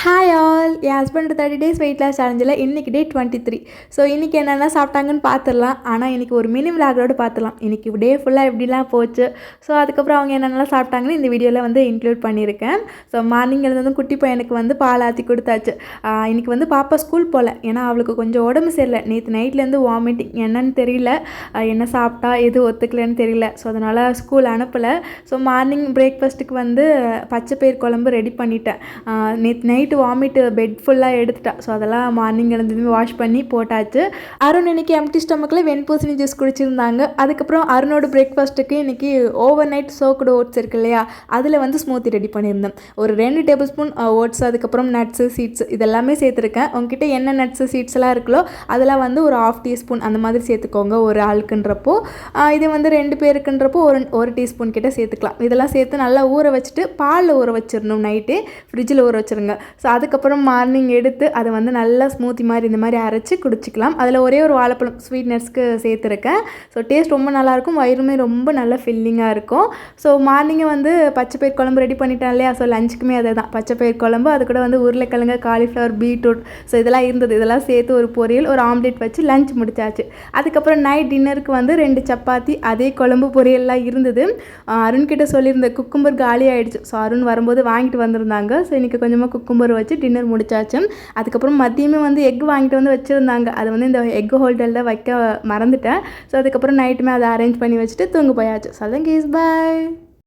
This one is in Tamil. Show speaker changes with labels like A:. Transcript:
A: ஹாய் ஆல், என் ஹஸ்பண்ட் 30 days வெயிட் லாஸ் சேலஞ்சில் இன்றைக்கி டே 23. ஸோ இன்றைக்கி என்னென்ன சாப்பிட்டாங்கன்னு பார்த்துடலாம். ஆனால் இன்றைக்கி ஒரு மினி விளாகோடு பார்த்துலாம் இன்றைக்கி டே ஃபுல்லாக எப்படிலாம் போச்சு. ஸோ அதுக்கப்புறம் அவங்க என்னென்னலாம் சாப்பிட்டாங்கன்னு இந்த வீடியோவில் வந்து இன்க்ளூட் பண்ணியிருக்கேன். ஸோ மார்னிங் எழுந்ததும் குட்டி பையனுக்கு வந்து பால் ஆற்றி கொடுத்தாச்சு. இன்றைக்கி வந்து பாப்பா ஸ்கூல் போகல, ஏன்னா அவளுக்கு கொஞ்சம் உடம்பு சரியில்லை. நேற்று நைட்லேருந்து வாமிட்டிங், என்னன்னு தெரியல, என்ன சாப்பிட்டா எது ஒத்துக்கலன்னு தெரியல. ஸோ அதனால் ஸ்கூல் அனுப்பலை. ஸோ மார்னிங் பிரேக்ஃபாஸ்ட்டுக்கு வந்து பச்சை பயிர் குழம்பு ரெடி பண்ணிட்டேன். நேற்று நைட்டு வாமிட்டு பெட் ஃபுல்லாக எடுத்துட்டா. ஸோ அதெல்லாம் மார்னிங் எழுந்ததுமே வாஷ் பண்ணி போட்டாச்சு. அருண் இன்றைக்கி எம்டி ஸ்டொமக்கில் வெண்பூசணி ஜூஸ் குடிச்சிருந்தாங்க. அதுக்கப்புறம் அருணோட பிரேக்ஃபாஸ்ட்டுக்கு இன்றைக்கி ஓவர் நைட் சோக்குடு ஓட்ஸ் இருக்கு இல்லையா, அதில் வந்து ஸ்மூத்தி ரெடி பண்ணியிருந்தேன். ஒரு 2 டேபிள் ஸ்பூன் ஓட்ஸ், அதுக்கப்புறம் நட்ஸு சீட்ஸ் இதெல்லாமே சேர்த்துருக்கேன். உங்ககிட்ட என்ன நட்ஸு சீட்ஸ் எல்லாம் இருக்குல்லோ அதெல்லாம் வந்து ஒரு 1/2 டீஸ்பூன் அந்த மாதிரி சேர்த்துக்கோங்க ஒரு ஆளுக்குன்றப்போ. இது வந்து 2 பேருக்குன்றப்போ ஒரு டீஸ்பூன் கிட்ட சேர்த்துக்கலாம். இதெல்லாம் சேர்த்து நல்லா ஊற வச்சுட்டு பாலில் ஊற வச்சிடணும். நைட்டு ஃப்ரிட்ஜில் ஊற வச்சுருங்க. ஸோ அதுக்கப்புறம் மார்னிங் எடுத்து அதை வந்து நல்லா ஸ்மூத்தி மாதிரி இந்த மாதிரி அரைச்சி குடிச்சிக்கலாம். அதில் ஒரே ஒரு வாழைப்பழம் ஸ்வீட்னஸ்க்கு சேர்த்துருக்கேன். ஸோ டேஸ்ட் ரொம்ப நல்லாயிருக்கும், வயிறுமே ரொம்ப நல்லா ஃபில்லிங்காக இருக்கும். ஸோ மார்னிங்கை வந்து பச்சை பயிர் குழம்பு ரெடி பண்ணிட்டேன் இல்லையா. ஸோ லஞ்சுக்குமே அதை தான் பச்சை பயிர் குழம்பு, அது கூட வந்து உருளைக்கிழங்கு, காலிஃப்ளவர், பீட்ரூட், ஸோ இதெல்லாம் இருந்தது. இதெல்லாம் சேர்த்து ஒரு பொரியல், ஒரு ஆம்லேட் வச்சு லஞ்ச் முடிச்சாச்சு. அதுக்கப்புறம் நைட் டின்னருக்கு வந்து 2 சப்பாத்தி, அதே குழம்பு பொரியல்லாம் இருந்தது. அருண்கிட்ட சொல்லியிருந்தேன், குக்கும்பர் காலி ஆகிடுச்சு. ஸோ அருண் வரும்போது வாங்கிட்டு வந்திருந்தாங்க. ஸோ இன்றைக்கி கொஞ்சமாக குக்கும்பர் வச்சு டின்னர் முடிச்சாச்சு. அதுக்கப்புறம் மதியமே வந்து எக் வாங்கிட்டு வந்து வச்சுருந்தாங்க. அதை வந்து இந்த எக் ஹோல்டரில் வைக்க மறந்துட்டேன். ஸோ அதுக்கப்புறம் நைட்டுமே அதை அரேஞ்ச் பண்ணி வச்சுட்டு தூங்க போயாச்சு. சொல்லுங்க, பாய்.